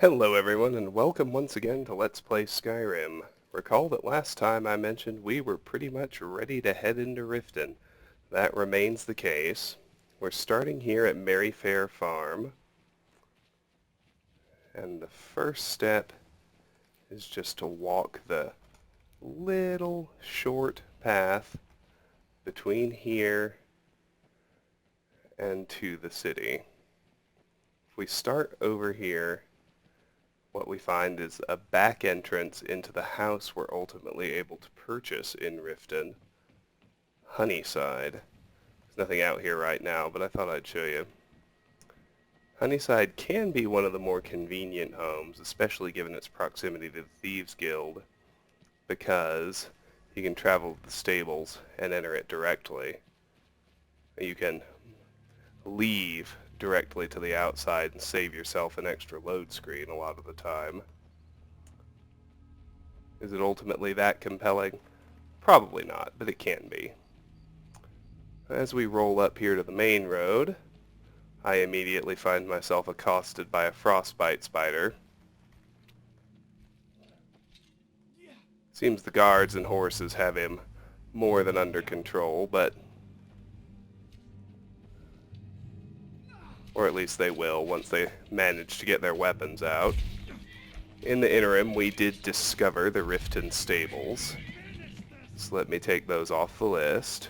Hello everyone, and welcome once again to Let's Play Skyrim. Recall that last time I mentioned we were pretty much ready to head into Riften. That remains the case. We're starting here at Merryfair Farm, and the first step is just to walk the little short path between here and to the city. If we start over here, what we find is a back entrance into the house we're ultimately able to purchase in Riften, Honeyside. There's nothing out here right now, but I thought I'd show you. Honeyside can be one of the more convenient homes, especially given its proximity to the Thieves Guild, because you can travel to the stables and enter it directly. You can leave directly to the outside and save yourself an extra load screen a lot of the time. Is it ultimately that compelling? Probably not, but it can be. As we roll up here to the main road, I immediately find myself accosted by a frostbite spider. Seems the guards and horses have him more than under control, but or at least they will once they manage to get their weapons out. In the interim, we did discover the Riften stables, so let me take those off the list.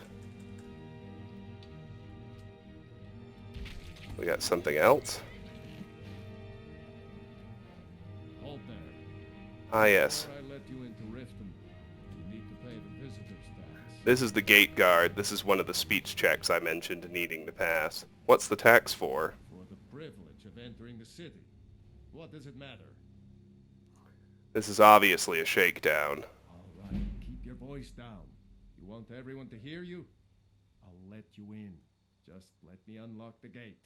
We got something else. Hold there. Ah, yes. Before I let you into Riften, you need to pay the visitor's tax. This is the gate guard. This is one of the speech checks I mentioned needing to pass. What's the tax for? For the privilege of entering the city. What does it matter? This is obviously a shakedown. All right, keep your voice down. You want everyone to hear you? I'll let you in. Just let me unlock the gate.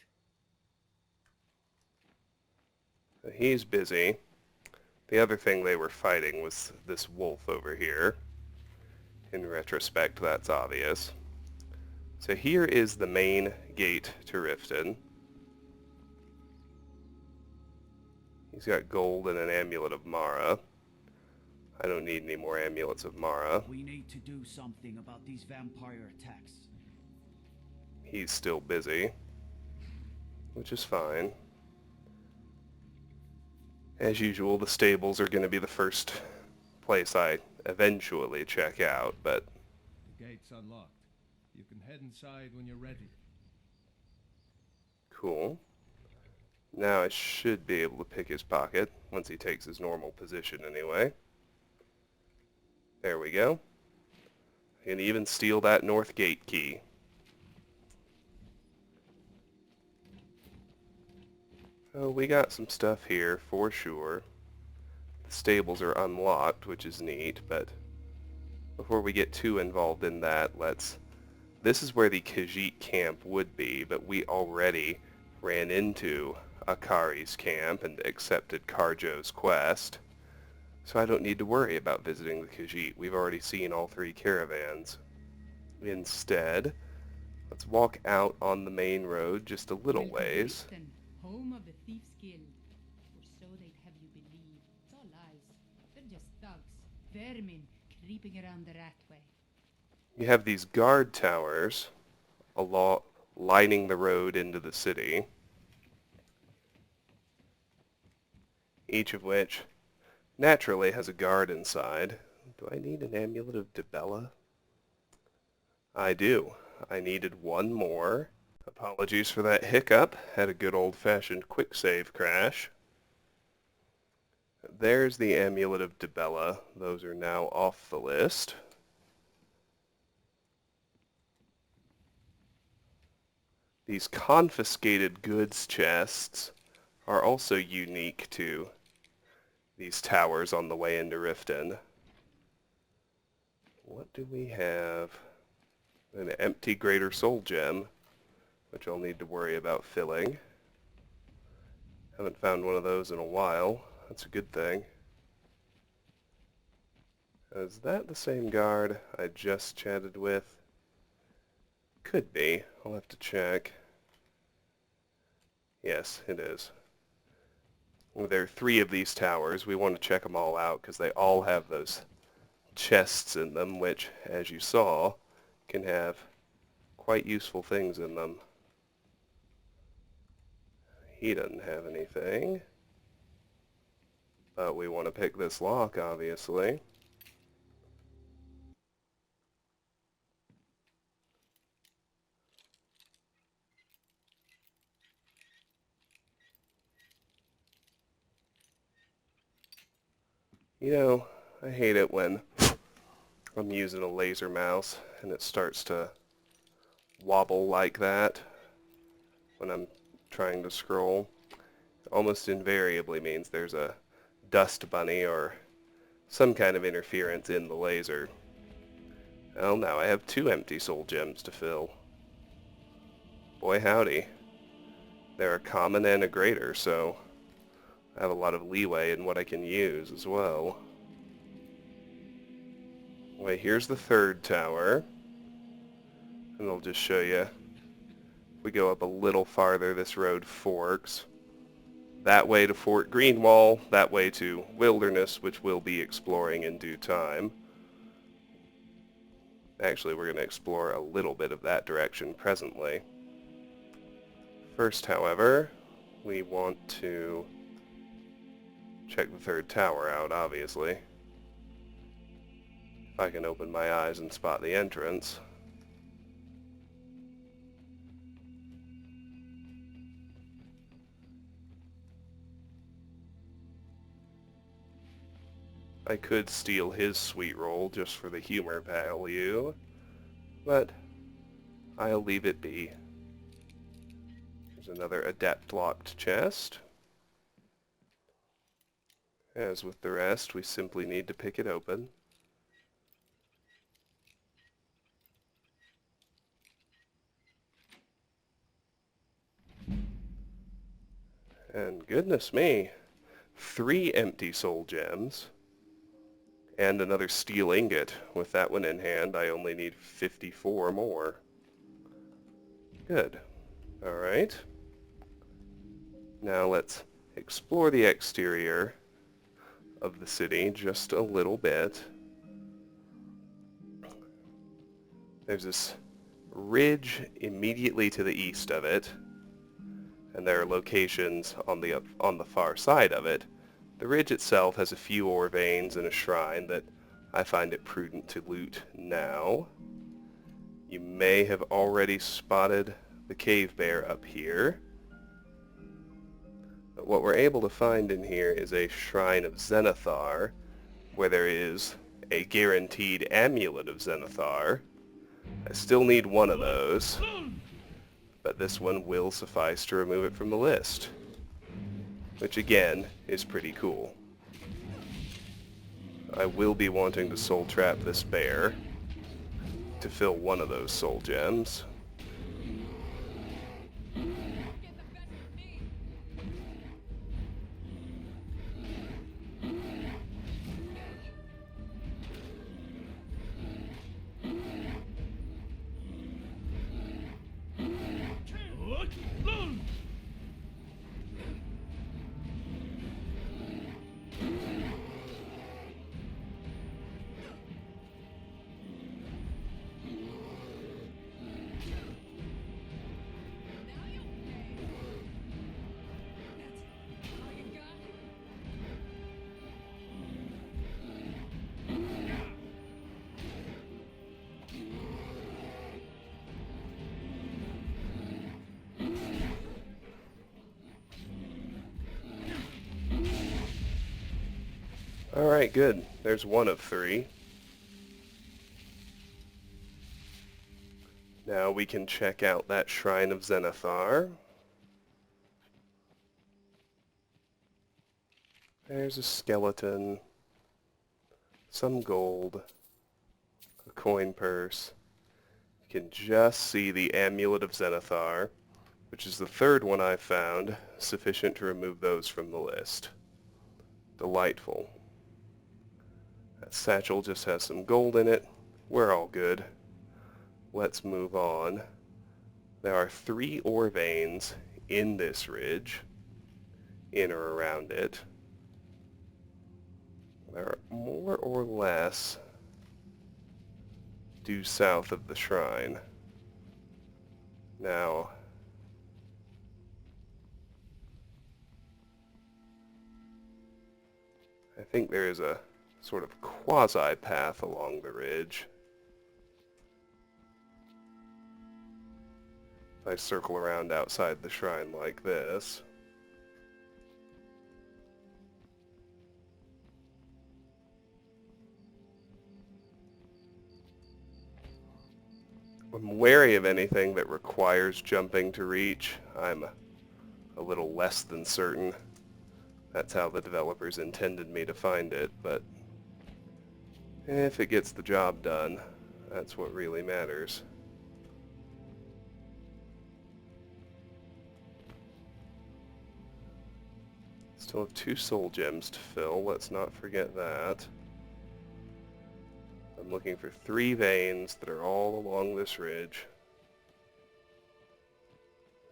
He's busy. The other thing they were fighting was this wolf over here. In retrospect, that's obvious. So here is the main gate to Riften. He's got gold and an amulet of Mara. I don't need any more amulets of Mara. We need to do something about these vampire attacks. He's still busy, which is fine. As usual, the stables are going to be the first place I eventually check out, but The gate's unlocked. You can head inside when you're ready. cool. Now I should be able to pick his pocket, once he takes his normal position anyway. There we go. I can even steal that north gate key. Oh, we got some stuff here, for sure. The stables are unlocked, which is neat, but before we get too involved in that, this is where the Khajiit camp would be, but we already ran into Akari's camp and accepted Karjo's quest, so I don't need to worry about visiting the Khajiit. We've already seen all three caravans. Instead, let's walk out on the main road just a little ways. Riften, home of the Thieves Guild. Or so they'd have you believe. It's all lies. They're just thugs. Vermin creeping around the ratway. You have these guard towers lining the road into the city, each of which naturally has a guard inside. Do I need an amulet of Dibella? I do. I needed one more. Apologies for that hiccup. Had a good old-fashioned quick save crash. There's the amulet of Dibella. Those are now off the list. These confiscated goods chests are also unique to these towers on the way into Riften. What do we have? An empty Greater Soul Gem, which I'll need to worry about filling. Haven't found one of those in a while. That's a good thing. Is that the same guard I just chatted with? Could be. I'll have to check. Yes, it is. There are 3 of these towers. We want to check them all out because they all have those chests in them, which, as you saw, can have quite useful things in them. He doesn't have anything. But we want to pick this lock, obviously. You know, I hate it when I'm using a laser mouse and it starts to wobble like that when I'm trying to scroll. It almost invariably means there's a dust bunny or some kind of interference in the laser. Well, now I have 2 empty soul gems to fill. Boy howdy. They're a common and a greater, so I have a lot of leeway in what I can use as well. Wait, here's the 3rd tower. And I'll just show you. If we go up a little farther, this road forks. That way to Fort Greenwall, that way to Wilderness, which we'll be exploring in due time. Actually, we're going to explore a little bit of that direction presently. First, however, we want to check the 3rd tower out, obviously. If I can open my eyes and spot the entrance. I could steal his sweet roll just for the humor value, but I'll leave it be. There's another adept locked chest. As with the rest, we simply need to pick it open. And goodness me, 3 empty soul gems. And another steel ingot. With that one in hand, I only need 54 more. Good. Alright. Now let's explore the exterior of the city just a little bit. There's this ridge immediately to the east of it, and there are locations on the far side of it. The ridge itself has a few ore veins and a shrine that I find it prudent to loot now. You may have already spotted the cave bear up here. But what we're able to find in here is a shrine of Zenithar, where there is a guaranteed amulet of Zenithar. I still need one of those, but this one will suffice to remove it from the list. Which again, is pretty cool. I will be wanting to soul trap this bear to fill one of those soul gems. Alright, good. There's one of 3. Now we can check out that Shrine of Zenithar. There's a skeleton, some gold, a coin purse. You can just see the Amulet of Zenithar, which is the 3rd one I found, sufficient to remove those from the list. Delightful. That satchel just has some gold in it. We're all good. Let's move on. There are 3 ore veins in this ridge. in or around it. They're more or less due south of the shrine. Now, I think there is a sort of quasi-path along the ridge. If I circle around outside the shrine like this. I'm wary of anything that requires jumping to reach. I'm a little less than certain that's how the developers intended me to find it, but if it gets the job done, that's what really matters. Still have 2 soul gems to fill, let's not forget that. I'm looking for 3 veins that are all along this ridge.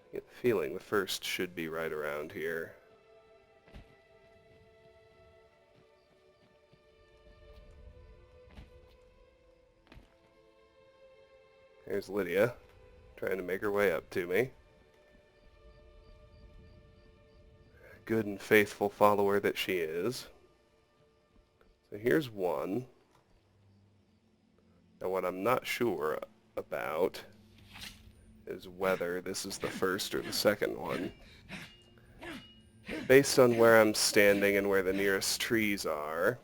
I get the feeling the first should be right around here. There's Lydia, trying to make her way up to me. Good and faithful follower that she is. So here's one. Now what I'm not sure about is whether this is the first or the second one. Based on where I'm standing and where the nearest trees are,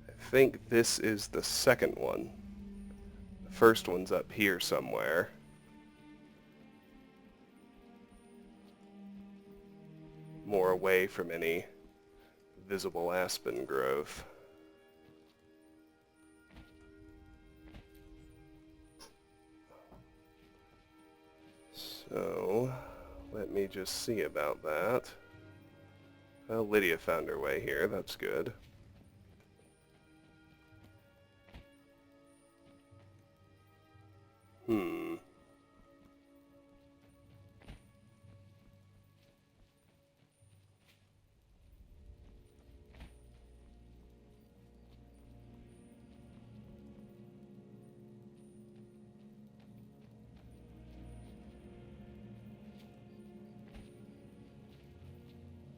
I think this is the second one. The first one's up here somewhere. More away from any visible aspen growth. So, let me just see about that. Well, Lydia found her way here, that's good.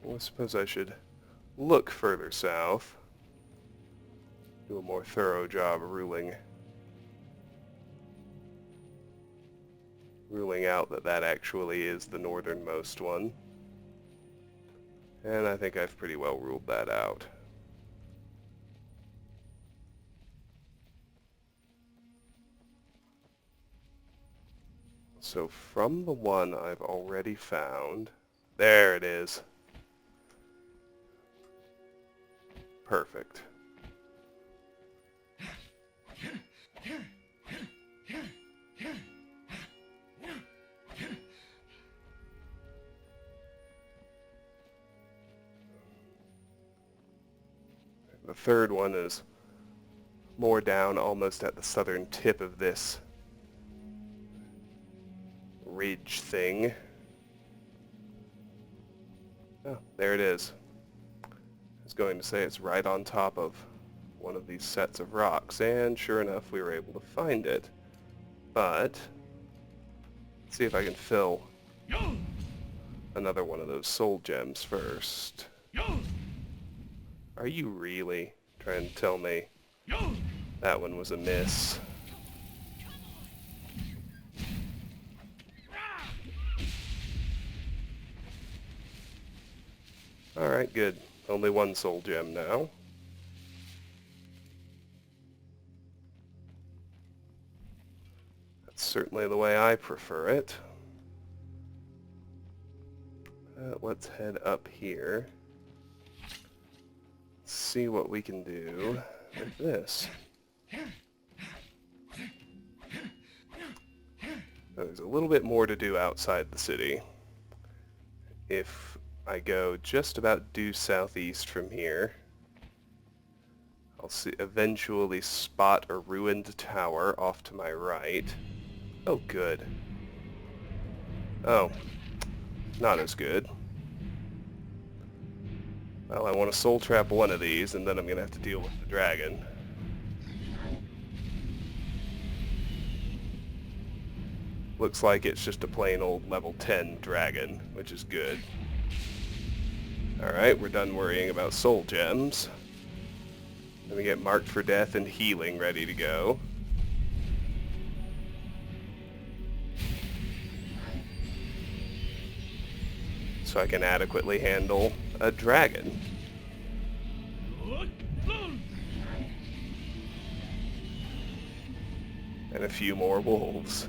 Well, I suppose I should look further south. Do a more thorough job ruling out that that actually is the northernmost one. And I think I've pretty well ruled that out. So from the one I've already found, there it is. Perfect. The third one is more down, almost at the southern tip of this ridge thing. Oh, there it is. I was going to say it's right on top of one of these sets of rocks, and sure enough we were able to find it. But, let's see if I can fill another one of those soul gems first. Are you really trying to tell me that one was a miss? Alright, good. Only 1 soul gem now. That's certainly the way I prefer it. Let's head up here. See what we can do with this. Now, there's a little bit more to do outside the city. If I go just about due southeast from here, I'll eventually spot a ruined tower off to my right. Oh, good. Oh, not as good. Well, I want to soul trap one of these, and then I'm going to have to deal with the dragon. Looks like it's just a plain old level 10 dragon, which is good. Alright, we're done worrying about soul gems. Let me get marked for death and healing ready to go. So I can adequately handle a dragon. And a few more wolves.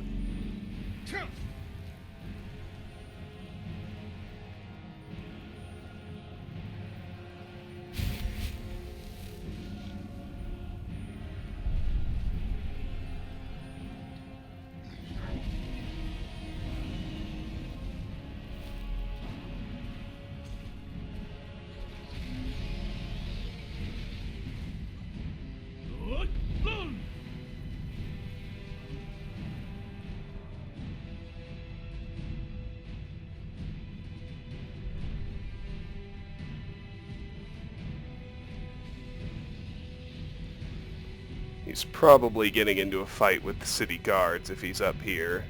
He's probably getting into a fight with the city guards if he's up here.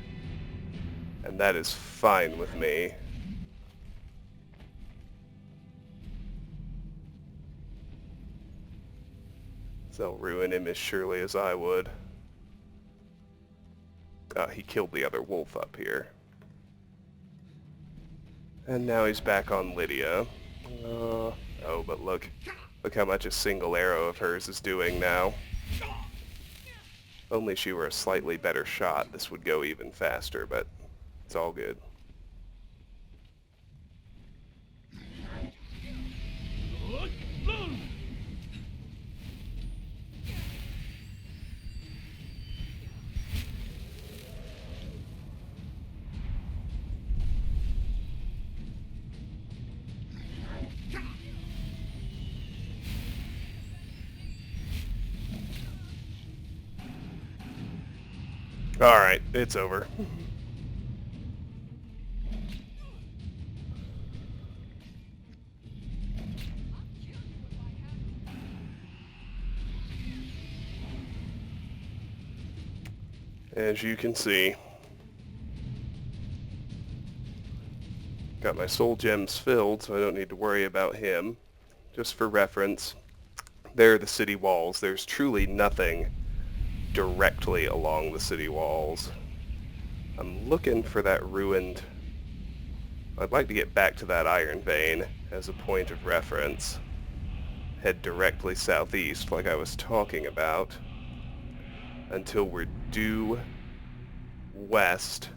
And that is fine with me. They'll ruin him as surely as I would. He killed the other wolf up here. And now he's back on Lydia. Oh, but look how much a single arrow of hers is doing now. If only she were a slightly better shot, this would go even faster, but it's all good. Alright, it's over. As you can see, got my soul gems filled, so I don't need to worry about him. Just for reference, there are the city walls. There's truly nothing directly along the city walls. I'm looking for that ruined... I'd like to get back to that iron vein as a point of reference. Head directly southeast like I was talking about until we're due west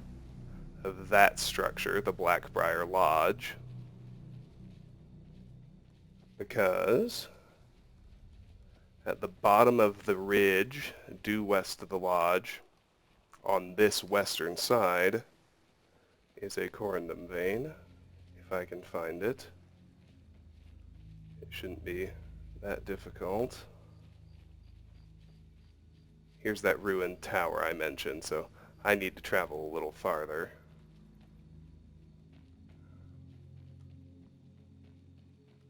of that structure, the Blackbriar Lodge. Because at the bottom of the ridge, due west of the lodge, on this western side, is a corundum vein, if I can find it. It shouldn't be that difficult. Here's that ruined tower I mentioned, so I need to travel a little farther.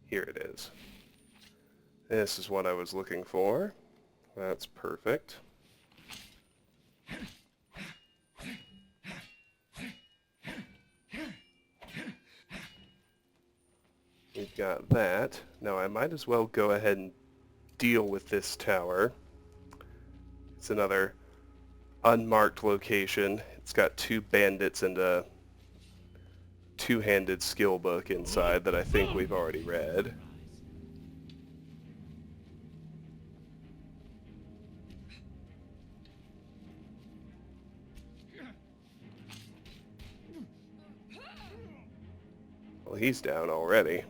Here it is. This is what I was looking for. That's perfect. We've got that. Now I might as well go ahead and deal with this tower. It's another unmarked location. It's got 2 bandits and a 2-handed skill book inside that I think we've already read. Well, he's down already.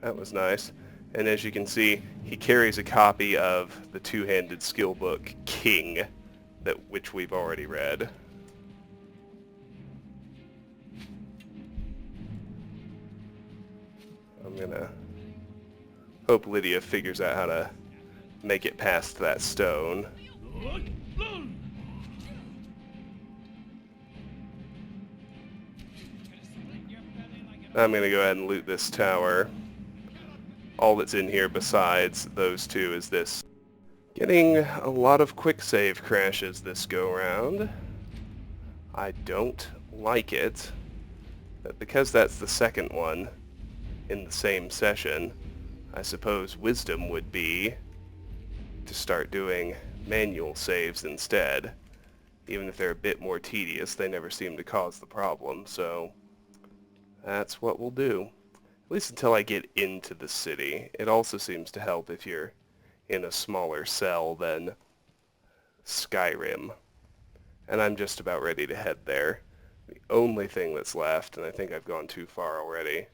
That was nice. And as you can see, he carries a copy of the 2-handed skill book, King, which we've already read. I'm gonna hope Lydia figures out how to make it past that stone. I'm going to go ahead and loot this tower. All that's in here besides those two is this. Getting a lot of quick save crashes this go-round. I don't like it. But because that's the second one in the same session, I suppose wisdom would be to start doing manual saves instead. Even if they're a bit more tedious, they never seem to cause the problem, so that's what we'll do. At least until I get into the city. It also seems to help if you're in a smaller cell than Skyrim. And I'm just about ready to head there. The only thing that's left, and I think I've gone too far already,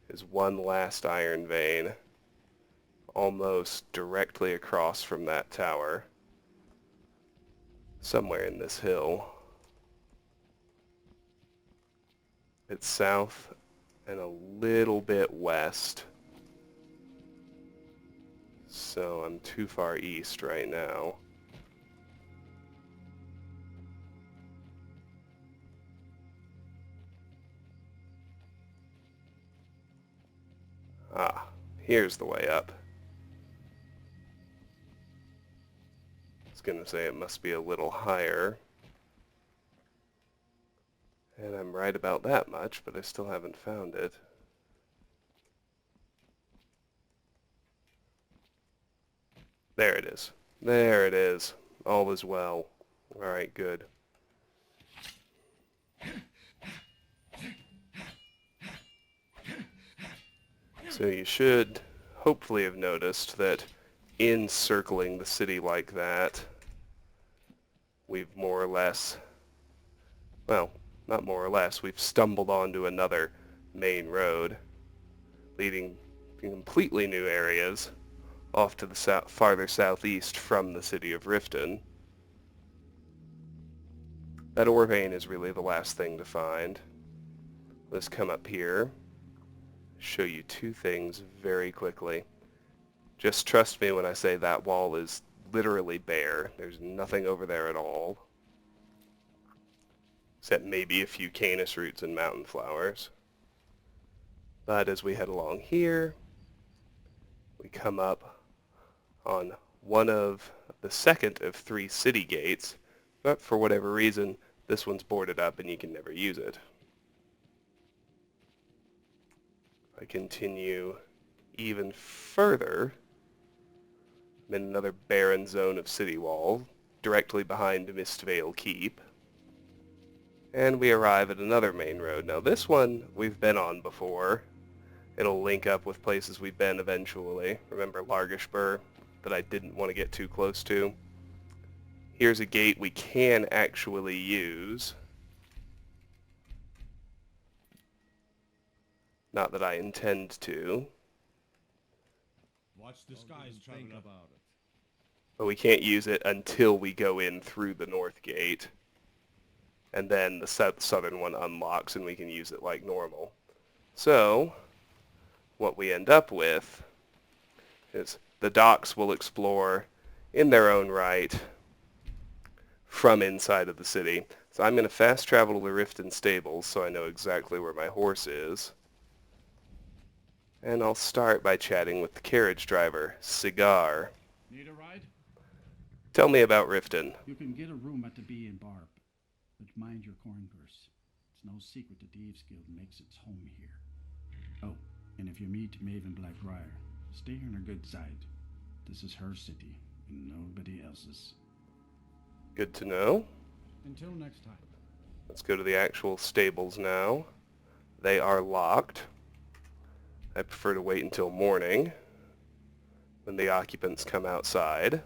is one last iron vein, almost directly across from that tower, somewhere in this hill. It's south and a little bit west, so I'm too far east right now. Ah, here's the way up. I was going to say it must be a little higher. And I'm right about that much, but I still haven't found it. There it is. There it is. All is well. Alright, good. So you should hopefully have noticed that in circling the city like that, we've more or less, well, not more or less, we've stumbled onto another main road, leading to completely new areas off to the farther southeast from the city of Riften. That ore vein is really the last thing to find. Let's come up here, show you two things very quickly. Just trust me when I say that wall is literally bare. There's nothing over there at all, except maybe a few canis roots and mountain flowers. But as we head along here, we come up on one of the second of 3 city gates, but for whatever reason, this one's boarded up and you can never use it. I continue even further. I'm in another barren zone of city wall, directly behind Mistvale Keep. And we arrive at another main road. Now this one we've been on before. It'll link up with places we've been eventually. Remember Largishbur that I didn't want to get too close to? Here's a gate we can actually use. Not that I intend to. Watch the skies, think about it. But we can't use it until we go in through the north gate. And then the southern one unlocks and we can use it like normal. So, what we end up with is the docks will explore in their own right from inside of the city. So I'm going to fast travel to the Riften stables so I know exactly where my horse is. And I'll start by chatting with the carriage driver, Cigar. Need a ride? Tell me about Riften. You can get a room at the Bee and Barb, but mind your corn purse. It's no secret the Thieves Guild makes its home here. Oh, and if you meet Maven Blackbriar, stay on her good side. This is her city, and nobody else's. Good to know. Until next time. Let's go to the actual stables now. They are locked. I prefer to wait until morning when the occupants come outside.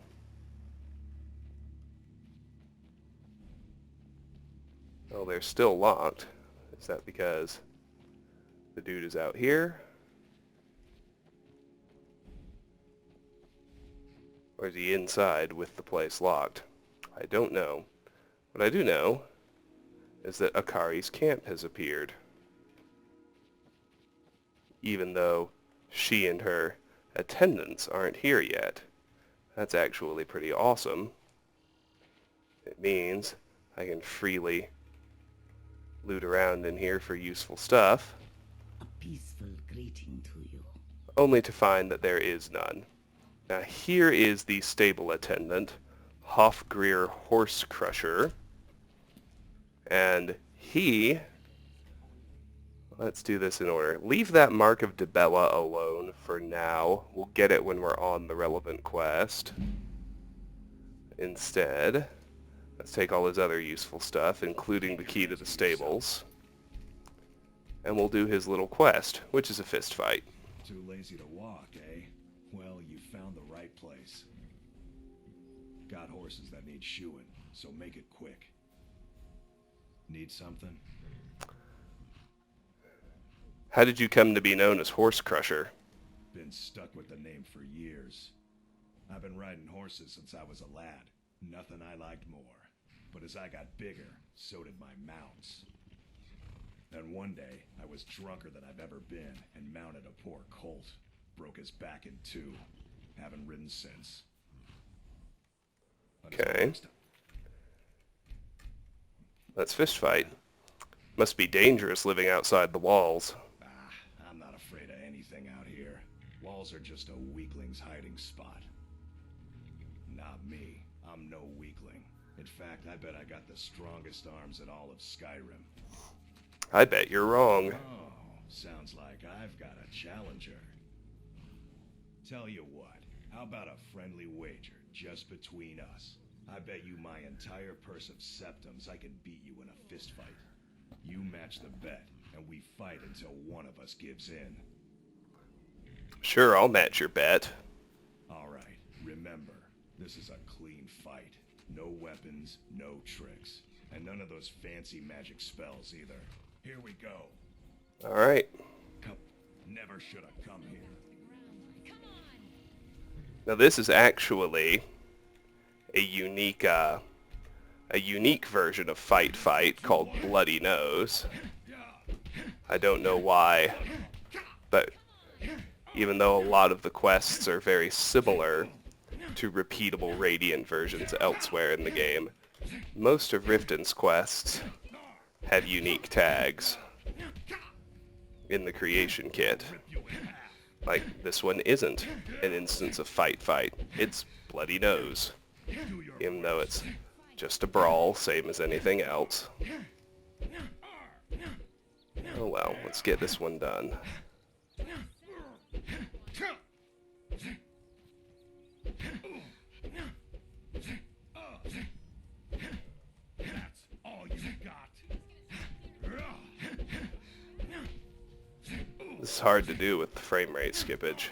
Oh, they're still locked. Is that because the dude is out here? Or is he inside with the place locked? I don't know. What I do know is that Akari's camp has appeared. Even though she and her attendants aren't here yet. That's actually pretty awesome. It means I can freely loot around in here for useful stuff. peaceful greeting to you. only to find that there is none. Now here is the stable attendant, Hofgrir Horse Crusher, and he, let's do this in order. Leave that Mark of Dibella alone for now. We'll get it when we're on the relevant quest. Instead, let's take all his other useful stuff, including the key to the stables, and we'll do his little quest, which is a fist fight. Too lazy to walk, eh? Well, you found the right place. Got horses that need shoeing, so make it quick. Need something? How did you come to be known as Horse Crusher? Been stuck with the name for years. I've been riding horses since I was a lad. Nothing I liked more. But as I got bigger, so did my mounts. Then one day, I was drunker than I've ever been and mounted a poor colt. Broke his back in two. Haven't ridden since. Until Okay. next time. Let's fist fight. Must be dangerous living outside the walls. I'm not afraid of anything out here. Walls are just a weakling's hiding spot. Not me. I'm no weakling. In fact, I bet I got the strongest arms in all of Skyrim. I bet you're wrong. Oh, sounds like I've got a challenger. Tell you what, how about a friendly wager just between us? I bet you my entire purse of septums I can beat you in a fist fight. You match the bet, and we fight until one of us gives in. Sure, I'll match your bet. All right, remember, this is a clean fight. No weapons, no tricks, and none of those fancy magic spells either. Here we go. All right. Never should have come here. Now this is actually a unique version of Fight Fight called Bloody Nose. I don't know why, but even though a lot of the quests are very similar to repeatable Radiant versions elsewhere in the game, most of Riften's quests have unique tags in the creation kit. Like, this one isn't an instance of Fight Fight, it's Bloody Nose, even though it's just a brawl, same as anything else. Oh well, let's get this one done. That's all you got. This is hard to do with the frame rate skippage.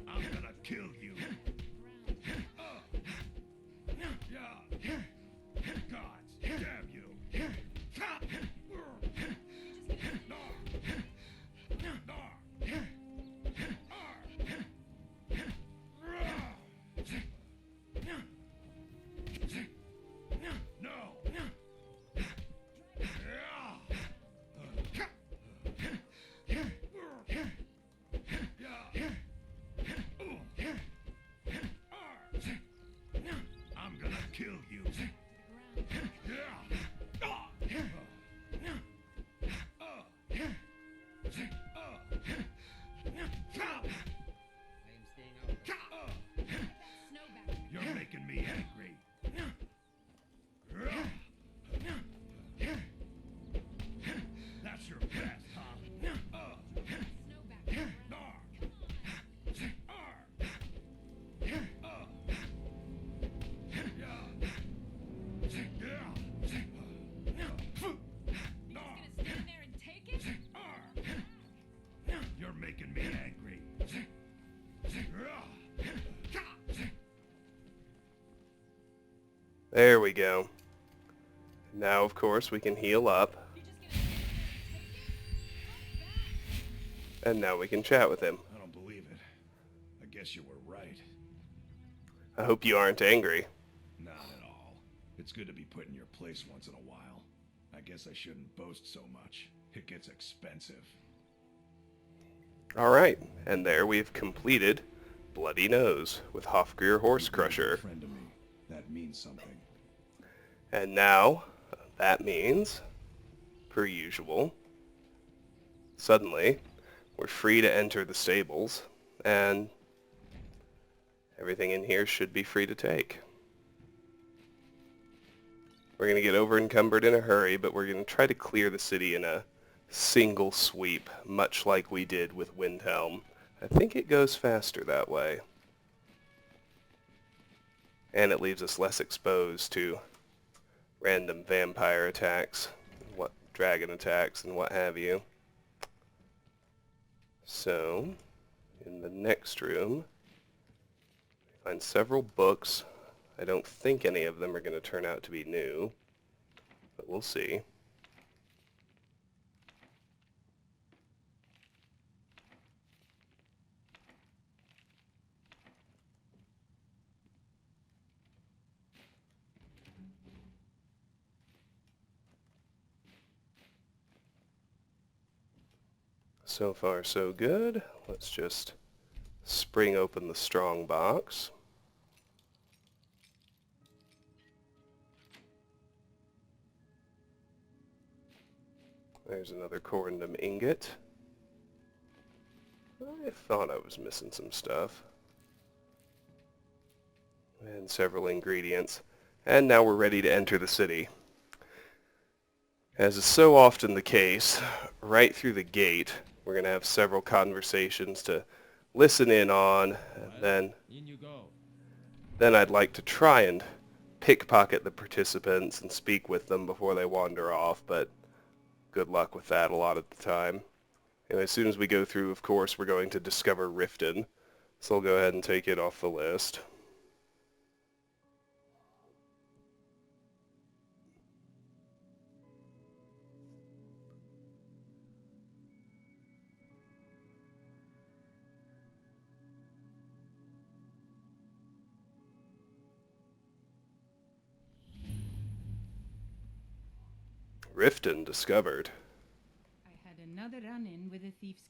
I'm gonna kill you. God damn you. I'm gonna kill you. You're making me angry. That's your best, huh? You're making me angry. There we go. Now, of course, we can heal up. And now we can chat with him. I don't believe it. I guess you were right. I hope you aren't angry. Not at all. It's good to be put in your place once in a while. I guess I shouldn't boast so much. It gets expensive. Alright, and there we've completed Bloody Nose with Hofgrir Horse Crusher. Friend to me. That means something. And now, That means, per usual, suddenly we're free to enter the stables, and everything in here should be free to take. We're going to get over encumbered in a hurry, but we're going to try to clear the city in a single sweep, much like we did with Windhelm. I think it goes faster that way. And it leaves us less exposed to random vampire attacks, dragon attacks, and what have you. So, in the next room, we find several books. I don't think any of them are going to turn out to be new, but we'll see. So far, so good. Let's just spring open the strong box. There's another corundum ingot. I thought I was missing some stuff. And several ingredients. And now we're ready to enter the city. As is so often the case, right through the gate, we're going to have several conversations to listen in on, and then I'd like to try and pickpocket the participants and speak with them before they wander off, but good luck with that a lot of the time. And as soon as we go through, of course, we're going to discover Riften, so I'll go ahead and take it off the list. Riften discovered. I had another run-in with a thief's...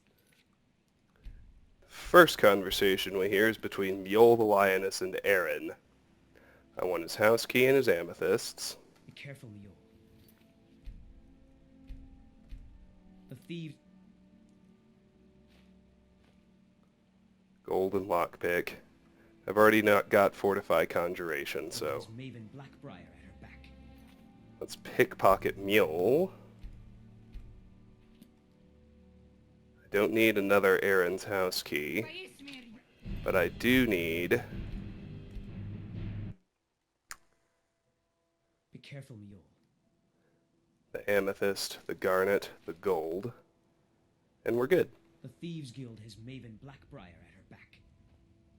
First conversation we hear is between Mjol the Lioness and Aerin. I want his house key and his amethysts. Be careful, Mjol. The thieves... Gold and lockpick. I've already not got Fortify Conjuration, so There's Maven Blackbriar at her back. let's pickpocket Mjol. I don't need another Aerin's house key, but I do need Be careful, Mjol. the amethyst, the garnet, the gold, and we're good. The Thieves Guild has Maven Blackbriar at her back.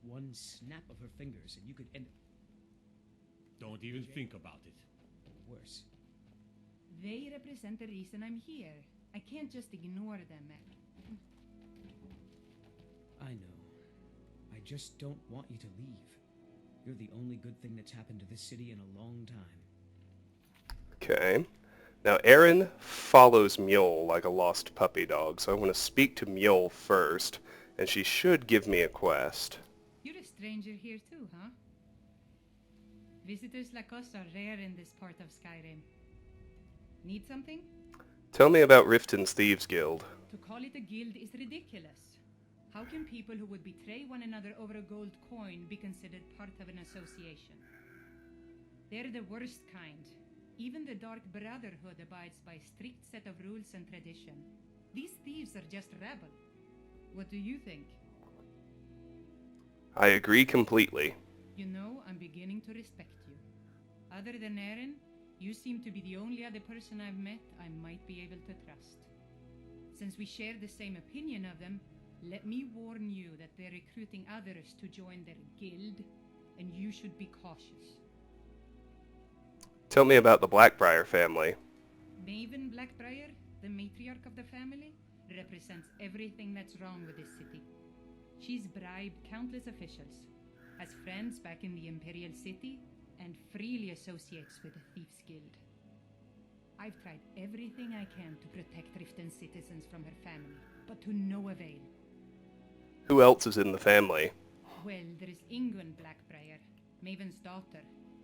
One snap of her fingers and you could end... Don't even think about it. Or worse. They represent the reason I'm here. I can't just ignore them. I know. I just don't want you to leave. You're the only good thing that's happened to this city in a long time. Okay. Now, Aerin follows Mjol like a lost puppy dog, so I want to speak to Mjol first, and she should give me a quest. You're a stranger here too, huh? Visitors like us are rare in this part of Skyrim. Need something? Tell me about Riften's Thieves Guild. To call it a guild is ridiculous. How can people who would betray one another over a gold coin be considered part of an association? They're the worst kind. Even the Dark Brotherhood abides by a strict set of rules and tradition. These thieves are just rabble. What do you think? I agree completely. You know, I'm beginning to respect you. Other than Aerin, you seem to be the only other person I've met I might be able to trust. Since we share the same opinion of them, let me warn you that they're recruiting others to join their guild, and you should be cautious. Tell me about the Blackbriar family. Maven Blackbriar, the matriarch of the family, represents everything that's wrong with this city. She's bribed countless officials, has friends back in the Imperial City, and freely associates with the Thieves Guild. I've tried everything I can to protect Riften citizens from her family, but to no avail. Who else is in the family? Well, there is Ingun Blackbriar, Maven's daughter.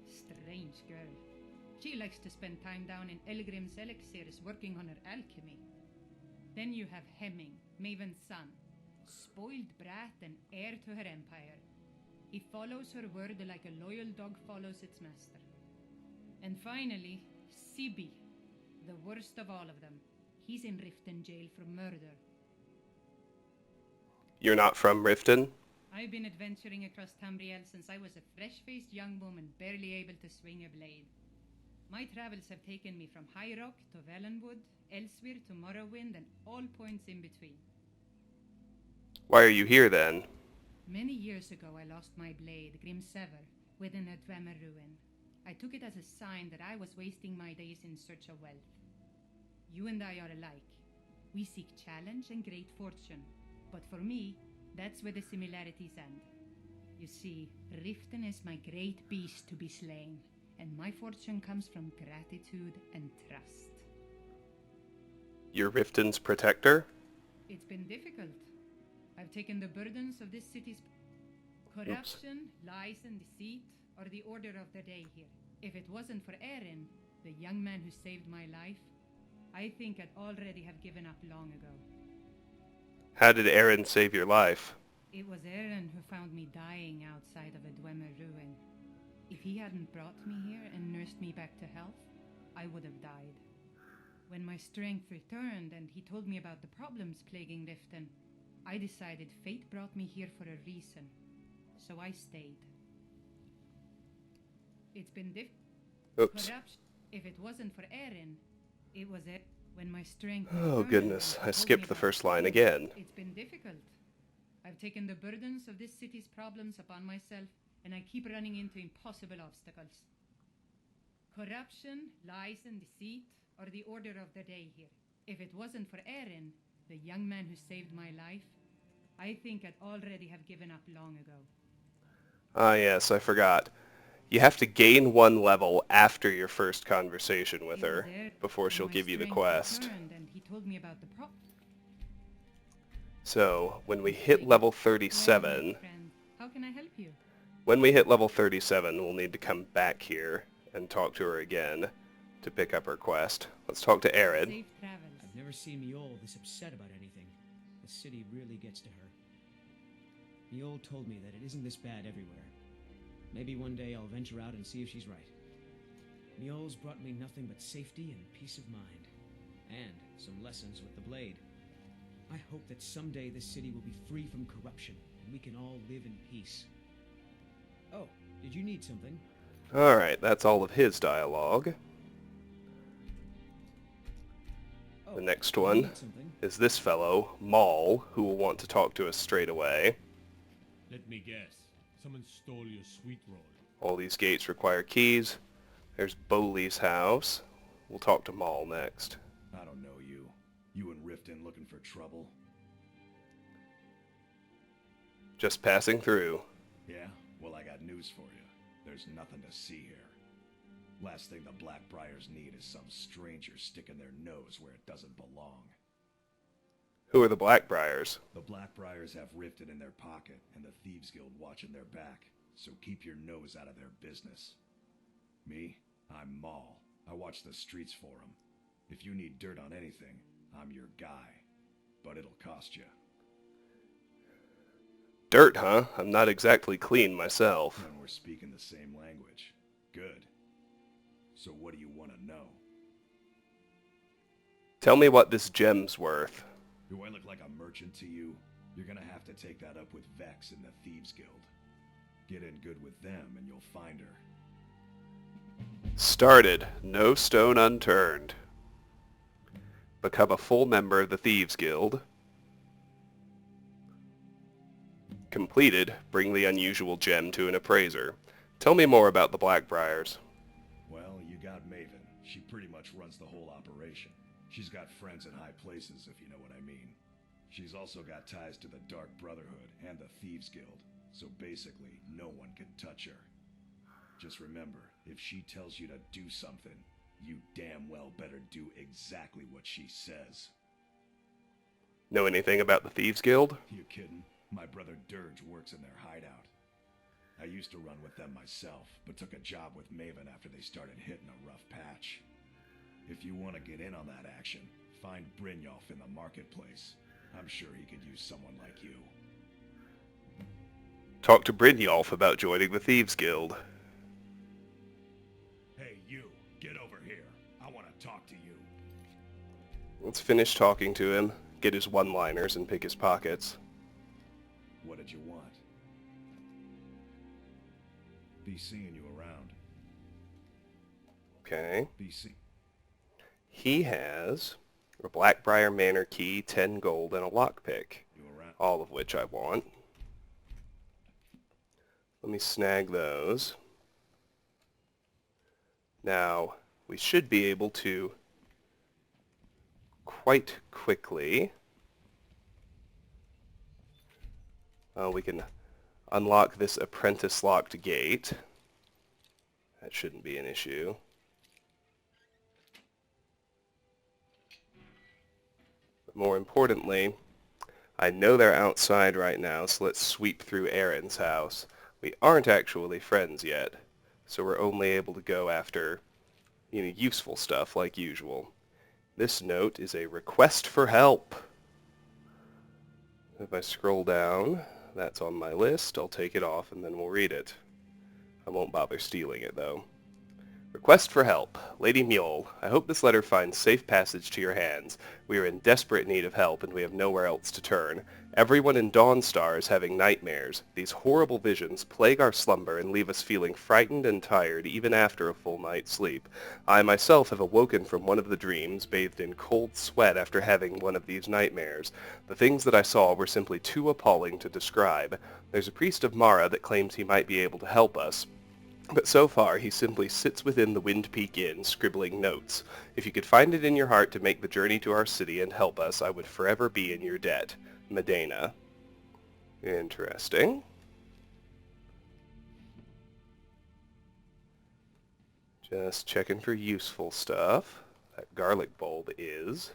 Strange girl. She likes to spend time down in Elgrim's elixirs working on her alchemy. Then you have Hemming, Maven's son, spoiled brat and heir to her empire. He follows her word like a loyal dog follows its master. And finally, Sibi, the worst of all of them. He's in Riften jail for murder. You're not from Riften? I've been adventuring across Tamriel since I was a fresh-faced young woman barely able to swing a blade. My travels have taken me from High Rock to Valenwood, Elsewhere to Morrowind, and all points in between. Why are you here then? Many years ago I lost my blade, Grimsever, within a Dwemer ruin. I took it as a sign that I was wasting my days in search of wealth. You and I are alike. We seek challenge and great fortune. But for me, that's where the similarities end. You see, Riften is my great beast to be slain, and my fortune comes from gratitude and trust. You're Riften's protector? It's been difficult. I've taken the burdens of this city's corruption, lies, and deceit are the order of the day here. If it wasn't for Aerin, the young man who saved my life, I think I'd already have given up long ago. How did Aerin save your life? It was Aerin who found me dying outside of a Dwemer ruin. If he hadn't brought me here and nursed me back to health, I would have died. When my strength returned and he told me about the problems plaguing Riften, I decided fate brought me here for a reason. So I stayed. It's been Oops. corruption. If it wasn't for Aerin, it was it. When my strength Oh returned goodness, and I he told skipped me the about first line problems, again. It's been difficult. I've taken the burdens of this city's problems upon myself, and I keep running into impossible obstacles. Corruption, lies, and deceit are the order of the day here. If it wasn't for Aerin, the young man who saved my life, I think I'd already have given up long ago. Ah yes, I forgot. You have to gain one level after your first conversation with He was her, there before when she'll my give you the strength quest. returned, and he told me about the So, when we hit level Well, 37, my friend, how can I help you? we'll need to come back here and talk to her again to pick up her quest. Let's talk to Aerin. Safe travels. I've never seen Miol this upset about anything. The city really gets to her. Miol told me that it isn't this bad everywhere. Maybe one day I'll venture out and see if she's right. Miol's brought me nothing but safety and peace of mind. And some lessons with the blade. I hope that someday this city will be free from corruption, and we can all live in peace. Oh, did you need something? Alright, that's all of his dialogue. Oh, The next did you one need something? is this fellow, Maul, who will want to talk to us straight away. Let me guess. Someone stole your sweet roll. All these gates require keys. There's Bowley's house. We'll talk to Maul next. I don't know you. You and Riften looking for trouble? Just passing through. Yeah? Well, I got news for you. There's nothing to see here. Last thing the Blackbriars need is some stranger sticking their nose where it doesn't belong. Who are the Blackbriars? The Blackbriars have Riften in their pocket, and the Thieves Guild watching their back, so keep your nose out of their business. Me? I'm Maul. I watch the streets for them. If you need dirt on anything, I'm your guy. But it'll cost you. Dirt, huh? I'm not exactly clean myself. And we're speaking the same language. Good. So what do you want to know? Tell me what this gem's worth. Do I look like a merchant to you? You're gonna have to take that up with Vex in the Thieves Guild. Get in good with them and you'll find her. Started. No stone unturned. Become a full member of the Thieves Guild. Completed. Bring the unusual gem to an appraiser. Tell me more about the Blackbriars. Well, you got Maven. She pretty much runs the whole operation. She's got friends in high places, if you know what I mean. She's also got ties to the Dark Brotherhood and the Thieves Guild, so basically, no one can touch her. Just remember, if she tells you to do something, you damn well better do exactly what she says. Know anything about the Thieves Guild? You kidding? My brother Dirge works in their hideout. I used to run with them myself, but took a job with Maven after they started hitting a rough patch. If you want to get in on that action, find Brynjolf in the marketplace. I'm sure he could use someone like you. Talk to Brynjolf about joining the Thieves Guild. Hey, you, get over here. I want to talk to you. Let's finish talking to him, get his one-liners, and pick his pockets. What did you want? Be seeing you around. Okay. Be see. He has a Blackbriar Manor key, 10 gold, and a lockpick. You around? All of which I want. Let me snag those. Now, we should be able to quite quickly. We can unlock this apprentice locked gate. That shouldn't be an issue. But more importantly, I know they're outside right now, so let's sweep through Aerin's house. We aren't actually friends yet, so we're only able to go after, useful stuff like usual. This note is a request for help. If I scroll down, that's on my list. I'll take it off and then we'll read it. I won't bother stealing it though. Request for help. Lady Mule, I hope this letter finds safe passage to your hands. We are in desperate need of help and we have nowhere else to turn. Everyone in Dawnstar is having nightmares. These horrible visions plague our slumber and leave us feeling frightened and tired even after a full night's sleep. I myself have awoken from one of the dreams, bathed in cold sweat after having one of these nightmares. The things that I saw were simply too appalling to describe. There's a priest of Mara that claims he might be able to help us. But so far, he simply sits within the Wind Peak Inn, scribbling notes. If you could find it in your heart to make the journey to our city and help us, I would forever be in your debt. Medena. Interesting. Just checking for useful stuff. That garlic bulb is.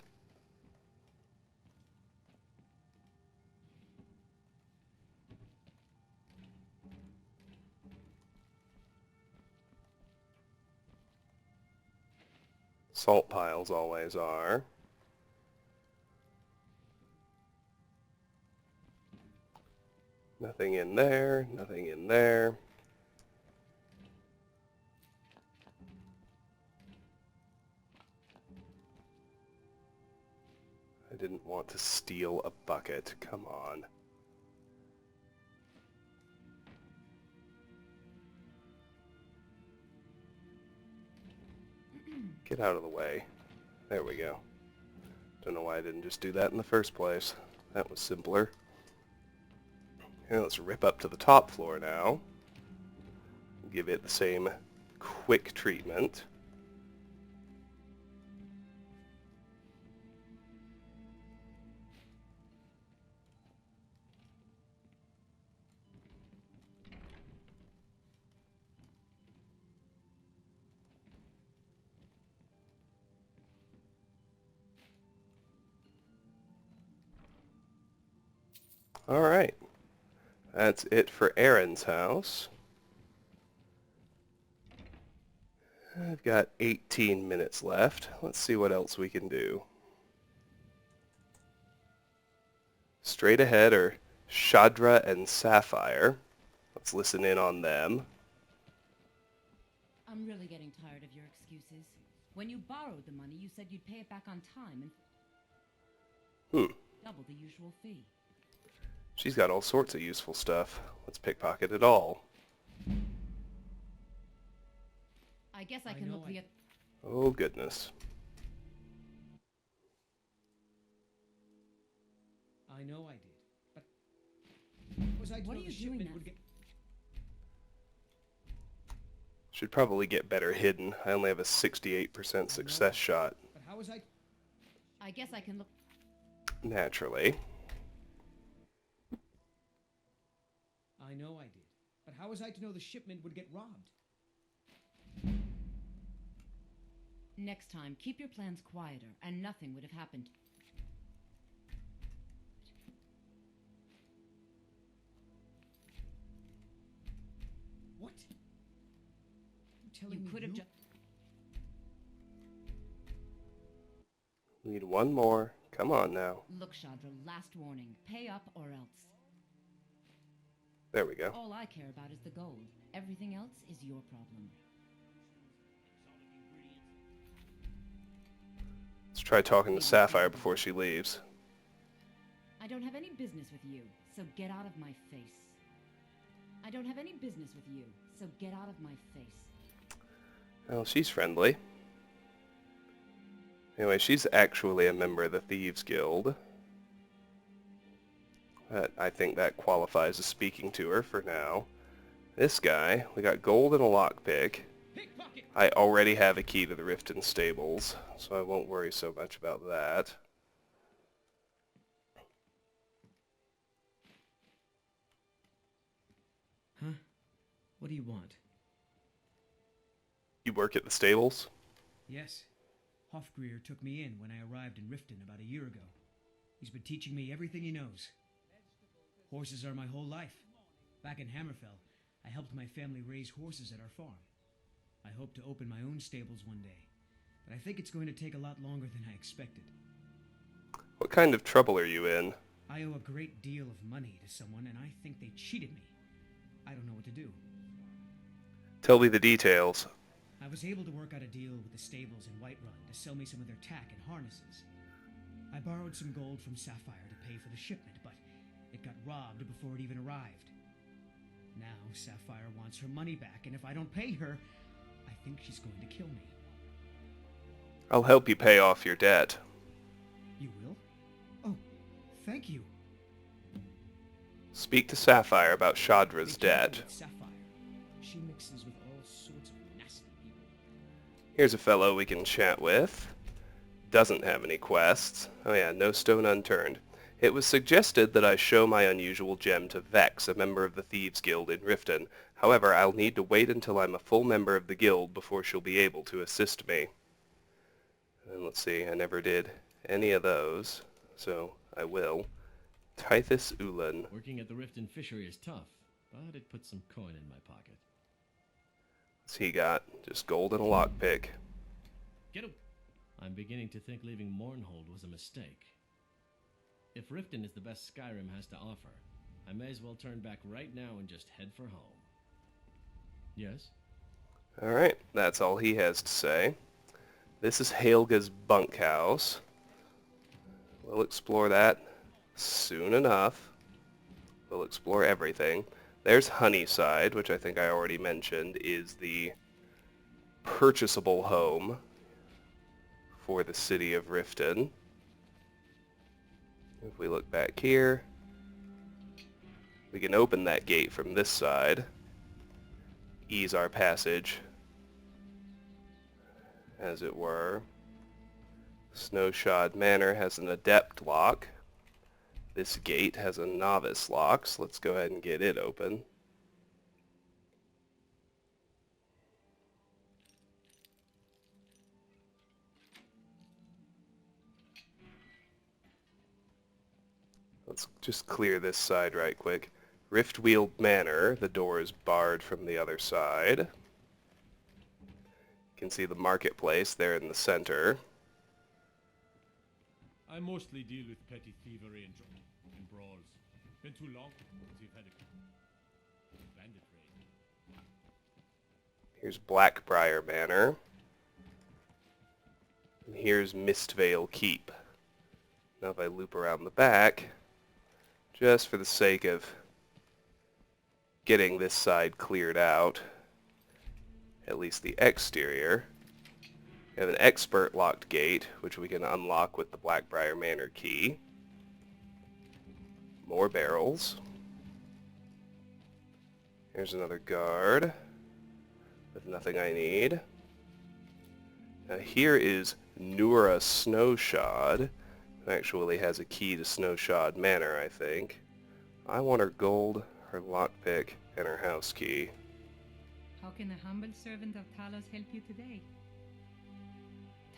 Salt piles always are. Nothing in there, nothing in there. I didn't want to steal a bucket, come on. Get out of the way. There we go. Don't know why I didn't just do that in the first place. That was simpler. Okay, let's rip up to the top floor now. Give it the same quick treatment. Alright. That's it for Aerin's house. I've got 18 minutes left. Let's see what else we can do. Straight ahead are Shadra and Sapphire. Let's listen in on them. I'm really getting tired of your excuses. When you borrowed the money, you said you'd pay it back on time and double the usual fee. She's got all sorts of useful stuff. Let's pickpocket it all. I guess I can look the... Oh, goodness. I know I did, but was I What are you doing now? Should probably get better hidden. I only have a 68% success shot. But how was I... I guess I can look... Naturally. I know I did, but how was I to know the shipment would get robbed? Next time, keep your plans quieter, and nothing would have happened. telling me could have just. Need one more. Come on now. Look, Chandra, last warning. Pay up or else. There we go. All I care about is the gold. Everything else is your problem. Let's try talking to Sapphire before she leaves. I don't have any business with you, so get out of my face. I don't have any business with you, so get out of my face. Well, she's friendly. Anyway, she's actually a member of the Thieves Guild. I think that qualifies as speaking to her for now. This guy, we got gold and a lockpick. I already have a key to the Riften stables, so I won't worry so much about that. Huh? What do you want? You work at the stables? Yes. Hofgreer took me in when I arrived in Riften about a year ago. He's been teaching me everything he knows. Horses are my whole life. Back in Hammerfell, I helped my family raise horses at our farm. I hope to open my own stables one day, but I think it's going to take a lot longer than I expected. What kind of trouble are you in? I owe a great deal of money to someone, and I think they cheated me. I don't know what to do. Tell me the details. I was able to work out a deal with the stables in Whiterun to sell me some of their tack and harnesses. I borrowed some gold from Sapphire to pay for the shipment, but it got robbed before it even arrived. Now Sapphire wants her money back, and if I don't pay her, I think she's going to kill me. I'll help you pay off your debt. You will? Oh, thank you. Speak to Sapphire about Shadra's Be careful debt. with Sapphire. She mixes with all sorts of nasty people. Here's a fellow we can chat with. Doesn't have any quests. Oh yeah, no stone unturned. It was suggested that I show my unusual gem to Vex, a member of the Thieves Guild in Riften. However, I'll need to wait until I'm a full member of the guild before she'll be able to assist me. And let's see, I never did any of those, so I will. Tithus Ulan. Working at the Riften fishery is tough, but it puts some coin in my pocket. What's he got? Just gold and a lockpick. Get him! I'm beginning to think leaving Mournhold was a mistake. If Riften is the best Skyrim has to offer, I may as well turn back right now and just head for home. Yes? Alright, that's all he has to say. This is Haelga's bunkhouse. We'll explore that soon enough. We'll explore everything. There's Honeyside, which I think I already mentioned, is the purchasable home for the city of Riften. If we look back here, we can open that gate from this side, ease our passage, as it were. Snowshod Manor has an adept lock. This gate has a novice lock, so let's go ahead and get it open. Let's just clear this side right quick. Riftweald Manor, the door is barred from the other side. You can see the marketplace there in the center. I mostly deal with petty thievery and brawls. Been too long since you've had a bandit raid. Here's Blackbriar Manor. And here's Mistvale Keep. Now if I loop around the back, just for the sake of getting this side cleared out, at least the exterior, we have an expert locked gate, which we can unlock with the Blackbriar Manor key. More barrels. Here's another guard with nothing I need. Now here is Nura Snowshod, who actually has a key to Snowshod Manor, I think. I want her gold, her lockpick, and her house key. How can a humble servant of Talos help you today?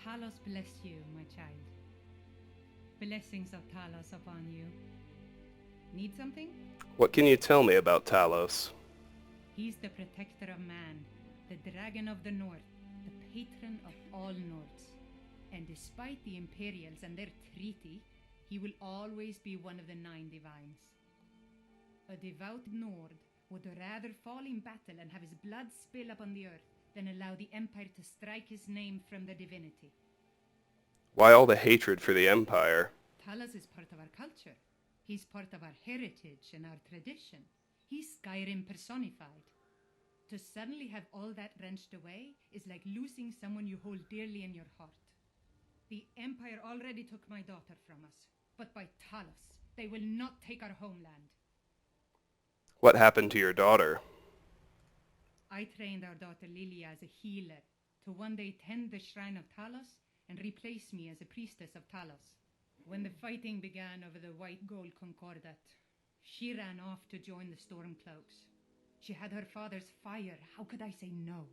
Talos bless you, my child. Blessings of Talos upon you. Need something? What can you tell me about Talos? He's the protector of man, the Dragon of the North, the patron of all Nords. And despite the Imperials and their treaty, he will always be one of the 9 divines. A devout Nord would rather fall in battle and have his blood spill upon the earth than allow the Empire to strike his name from the divinity. Why all the hatred for the Empire? Talos is part of our culture. He's part of our heritage and our tradition. He's Skyrim personified. To suddenly have all that wrenched away is like losing someone you hold dearly in your heart. The Empire already took my daughter from us, but by Talos, they will not take our homeland. What happened to your daughter? I trained our daughter Lilia as a healer to one day tend the shrine of Talos and replace me as a priestess of Talos. When the fighting began over the white gold concordat, she ran off to join the Stormcloaks. She had her father's fire. How could I say no?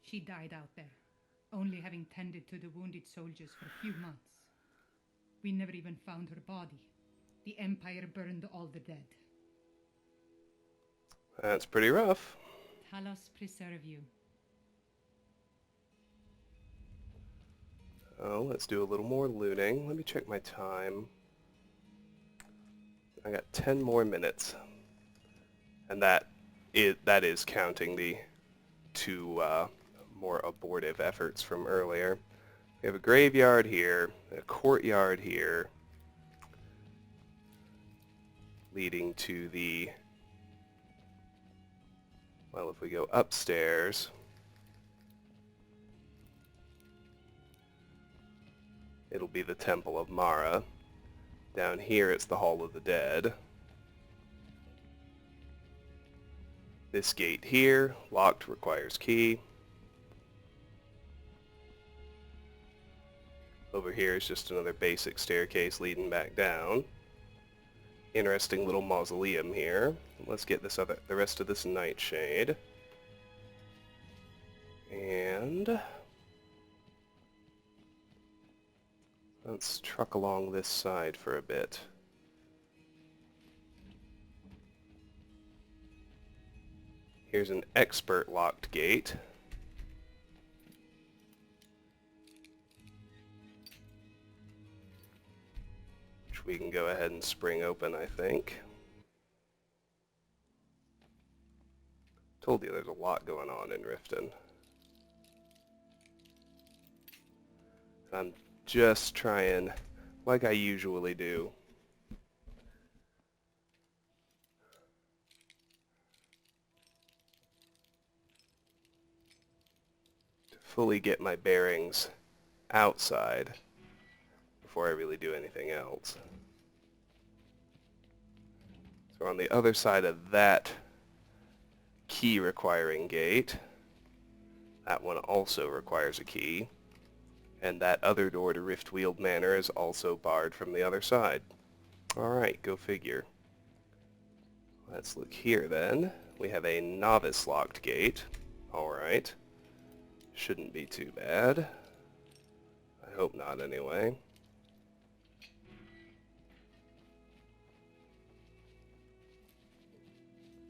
She died out there, only having tended to the wounded soldiers for a few months. We never even found her body. The Empire burned all the dead. That's pretty rough. Talos preserve you. Oh, let's do a little more looting. Let me check my time. I got 10 more minutes. And that is counting the 2 more abortive efforts from earlier. We have a graveyard here, a courtyard here, leading to the... Well, if we go upstairs, it'll be the Temple of Mara. Down here, it's the Hall of the Dead. This gate here, locked, requires key. Over here is just another basic staircase leading back down. Interesting little mausoleum here. Let's get the rest of this nightshade. And let's truck along this side for a bit. Here's an expert locked gate. Which we can go ahead and spring open, I think. Told you there's a lot going on in Riften. I'm just trying, like I usually do, to fully get my bearings outside before I really do anything else. So on the other side of that key requiring gate, that one also requires a key. And that other door to Riftweald Manor is also barred from the other side. Alright, go figure. Let's look here then. We have a novice locked gate. Alright. Shouldn't be too bad. I hope not anyway.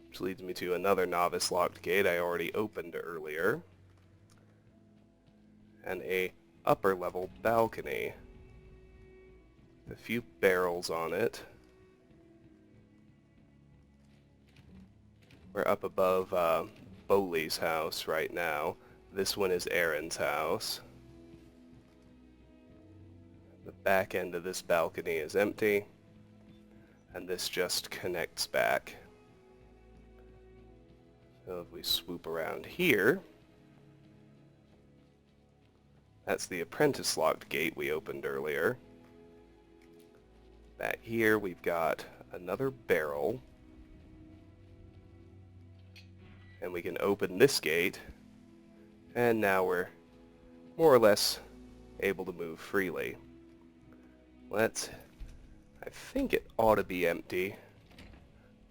Which leads me to another novice locked gate I already opened earlier. And a upper level balcony. A few barrels on it. We're up above Bowley's house right now. This one is Aerin's house. The back end of this balcony is empty, and this just connects back. So if we swoop around here, that's the apprentice locked gate we opened earlier. Back here we've got another barrel. And we can open this gate. And now we're more or less able to move freely. I think it ought to be empty.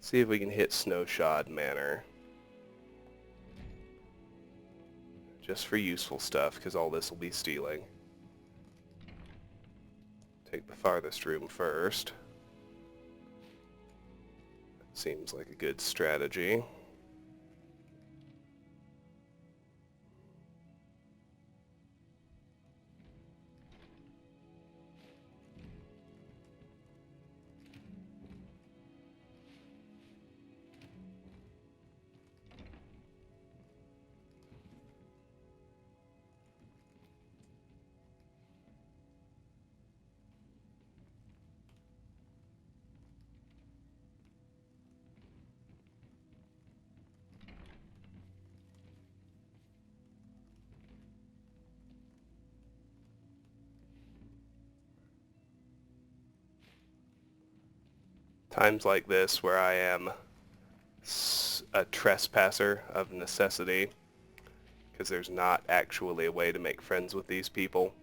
See if we can hit Snowshod Manor. Just for useful stuff, because all this will be stealing. Take the farthest room first. Seems like a good strategy. times like this where I am a trespasser of necessity, because there's not actually a way to make friends with these people,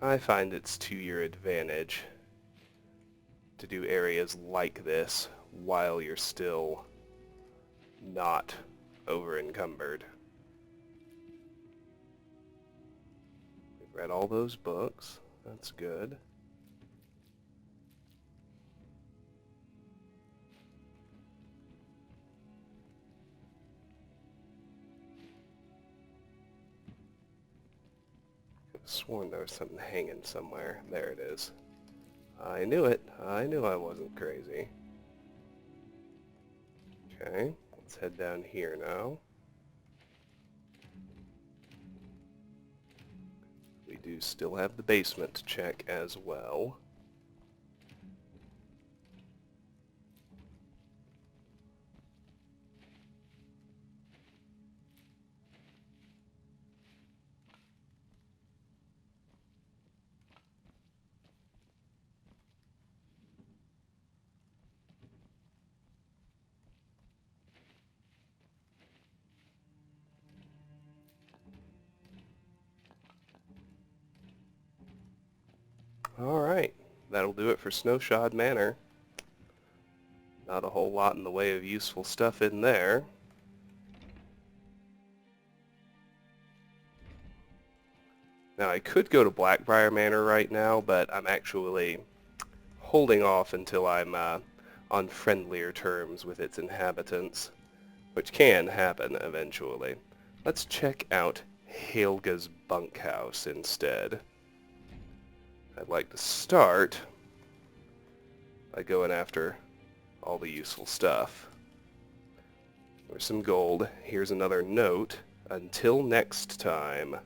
I find it's to your advantage to do areas like this while you're still not over-encumbered. We've read all those books. That's good. I could have sworn there was something hanging somewhere. There it is. I knew it. I knew I wasn't crazy. Okay, let's head down here now. We do still have the basement to check as well. Alright, that'll do it for Snowshod Manor. Not a whole lot in the way of useful stuff in there. Now I could go to Blackbriar Manor right now, but I'm actually holding off until I'm on friendlier terms with its inhabitants, which can happen eventually. Let's check out Haelga's Bunkhouse instead. I'd like to start by going after all the useful stuff. There's some gold. Here's another note. Until next time.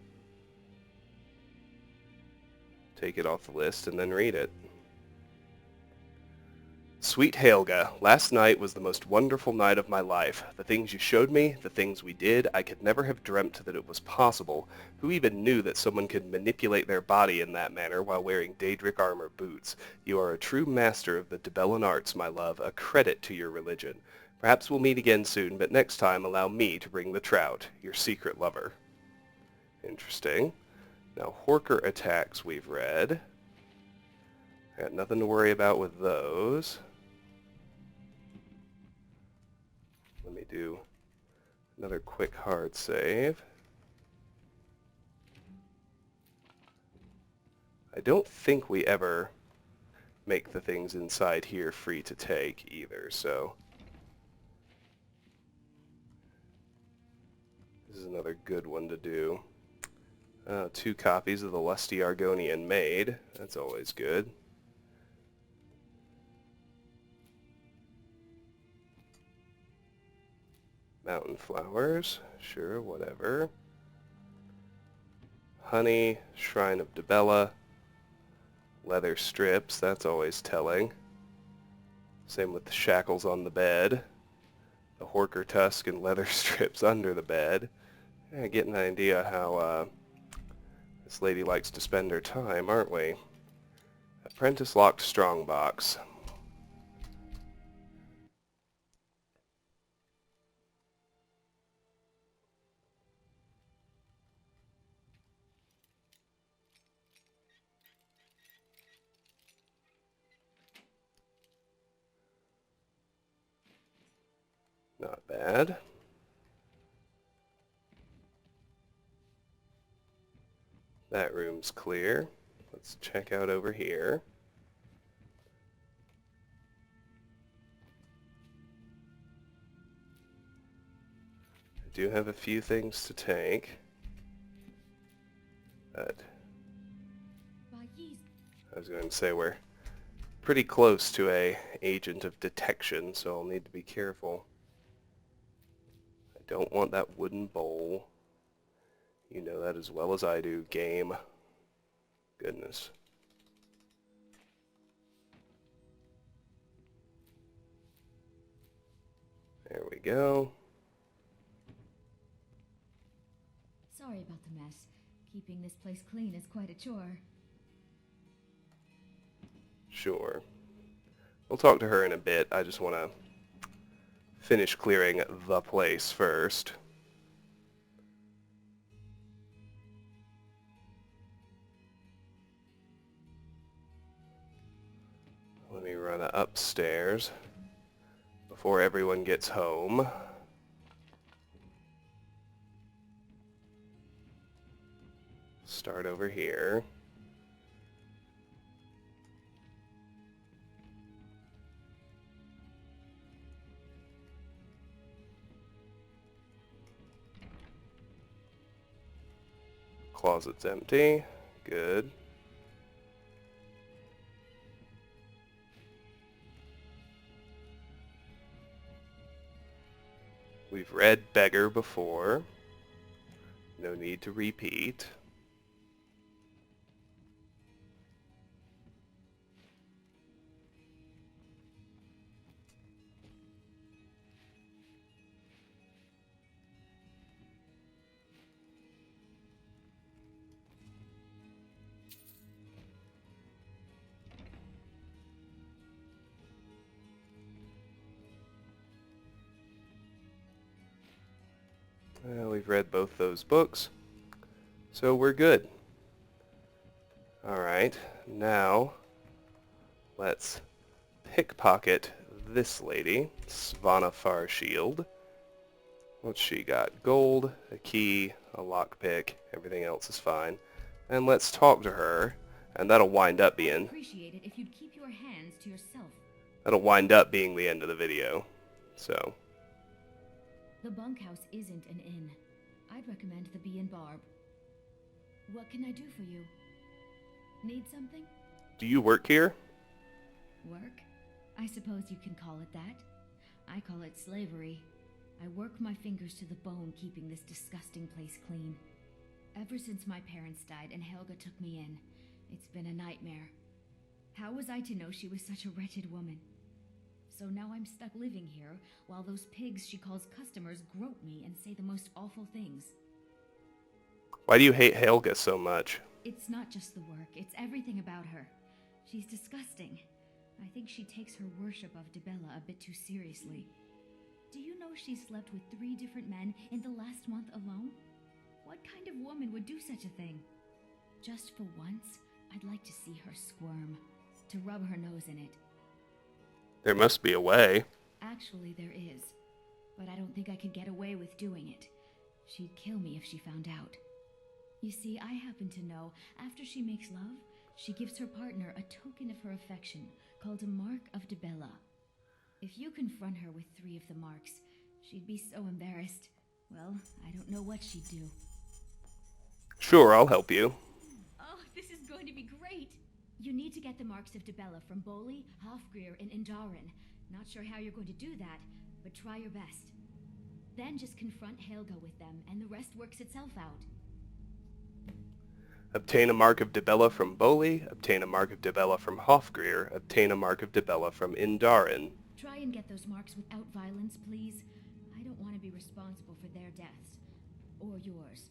Take it off the list and then read it. Sweet Haelga, last night was the most wonderful night of my life. The things you showed me, the things we did, I could never have dreamt that it was possible. Who even knew that someone could manipulate their body in that manner while wearing Daedric armor boots? You are a true master of the Dibellan arts, my love, a credit to your religion. Perhaps we'll meet again soon, but next time allow me to bring the trout, your secret lover. Interesting. Now, Horker attacks we've read. Got nothing to worry about with those. Let me do another quick hard save. I don't think we ever make the things inside here free to take either, so this is another good one to do. 2 copies of the Lusty Argonian Maid. That's always good. Mountain flowers. Sure, whatever. Honey, Shrine of Dibella. Leather strips. That's always telling. Same with the shackles on the bed. The Horker tusk and leather strips under the bed. Yeah, get an idea how this lady likes to spend her time, aren't we? Apprentice locked strongbox. Not bad. That room's clear. Let's check out over here. I do have a few things to take. But I was going to say we're pretty close to a agent of detection, so I'll need to be careful. I don't want that wooden bowl. You know that as well as I do, game. Goodness. There we go. Sorry about the mess. Keeping this place clean is quite a chore. Sure. We'll talk to her in a bit. I just want to finish clearing the place first. Let me run upstairs before everyone gets home. Start over here. Closet's empty. Good. We've read Beggar before. No need to repeat. Well, we've read both those books, so we're good. Alright, now let's pickpocket this lady, Svanna Farshield. What's she got? Gold, a key, a lockpick, everything else is fine. And let's talk to her, and that'll wind up being... Appreciate it if you'd keep your hands to yourself. That'll wind up being the end of the video, so... The Bunkhouse isn't an inn. I'd recommend the Bee and Barb. What can I do for you? Need something? Do you work here? Work? I suppose you can call it that. I call it slavery. I work my fingers to the bone keeping this disgusting place clean. Ever since my parents died and Haelga took me in, it's been a nightmare. How was I to know she was such a wretched woman? So now I'm stuck living here while those pigs she calls customers grope me and say the most awful things. Why do you hate Haelga so much? It's not just the work, it's everything about her. She's disgusting. I think she takes her worship of Dibella a bit too seriously. Do you know she slept with 3 different men in the last month alone? What kind of woman would do such a thing? Just for once, I'd like to see her squirm, to rub her nose in it. There must be a way. Actually, there is. But I don't think I could get away with doing it. She'd kill me if she found out. You see, I happen to know, after she makes love, she gives her partner a token of her affection, called a Mark of Dibella. If you confront her with 3 of the marks, she'd be so embarrassed. Well, I don't know what she'd do. Sure, I'll help you. Oh, this is going to be great! You need to get the marks of Dibella from Bolli, Hofgrir, and Indarin. Not sure how you're going to do that, but try your best. Then just confront Haelga with them, and the rest works itself out. Obtain a mark of Dibella from Bolli, obtain a mark of Dibella from Hofgrir, obtain a mark of Dibella from Indarin. Try and get those marks without violence, please. I don't want to be responsible for their deaths. Or yours.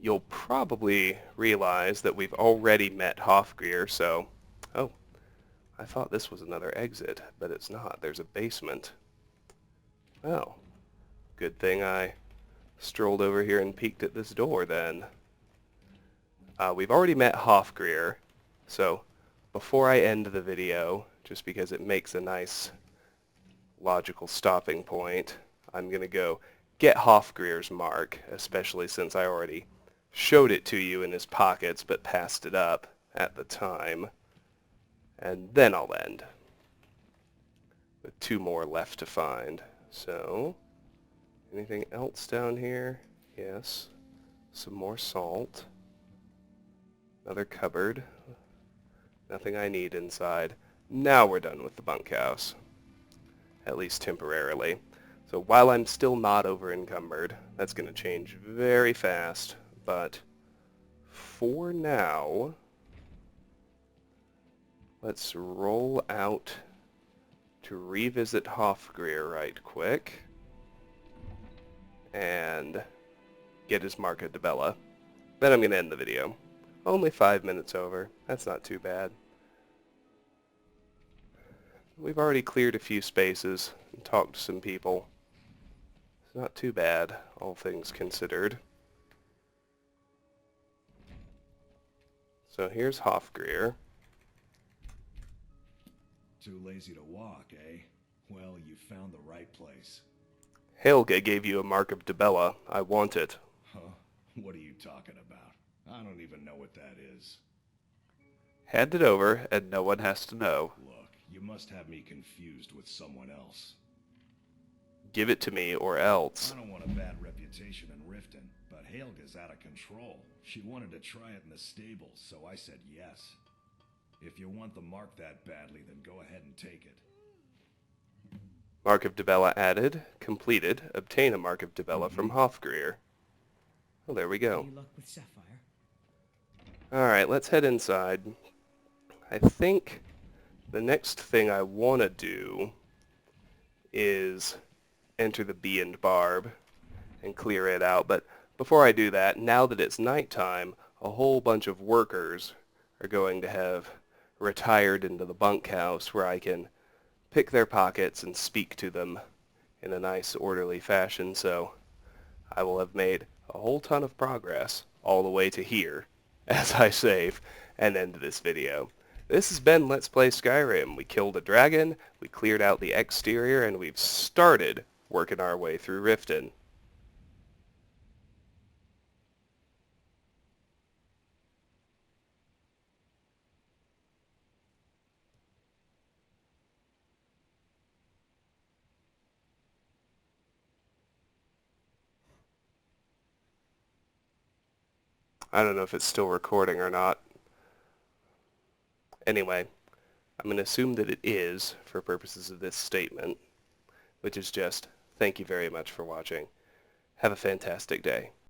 You'll probably realize that we've already met Hofgrir, so... Oh, I thought this was another exit, but it's not. There's a basement. Well, good thing I strolled over here and peeked at this door, then. We've already met Hofgrir, so before I end the video, just because it makes a nice logical stopping point, I'm going to go get Hofgrir's mark, especially since I already showed it to you in his pockets but passed it up at the time. And then I'll end. With 2 more left to find. So, anything else down here? Yes. Some more salt. Another cupboard. Nothing I need inside. Now we're done with the bunkhouse. At least temporarily. So while I'm still not over-encumbered, that's going to change very fast. But for now, let's roll out to revisit Hofgrir right quick. And get his mark of Dibella. Then I'm going to end the video. Only 5 minutes over. That's not too bad. We've already cleared a few spaces and talked to some people. It's not too bad, all things considered. So here's Hofgrir. Too lazy to walk, eh? Well, you found the right place. Haelga gave you a mark of Dibella. I want it. Huh? What are you talking about? I don't even know what that is. Hand it over, and no one has to know. Look, you must have me confused with someone else. Give it to me, or else. I don't want a bad reputation in Riften, but Haelga's out of control. She wanted to try it in the stables, so I said yes. If you want the mark that badly, then go ahead and take it. Mark of Dibella added. Completed. Obtain a Mark of Dibella from Hofgrir. Well, there we go. Any luck with Sapphire? Alright, let's head inside. I think the next thing I want to do is enter the Bee and Barb and clear it out. But before I do that, now that it's nighttime, a whole bunch of workers are going to have retired into the bunkhouse where I can pick their pockets and speak to them in a nice orderly fashion. So I will have made a whole ton of progress all the way to here as I save and end this video. This has been Let's Play Skyrim. We killed a dragon, we cleared out the exterior, and we've started working our way through Riften. I don't know if it's still recording or not. Anyway, I'm going to assume that it is for purposes of this statement, which is just, thank you very much for watching. Have a fantastic day.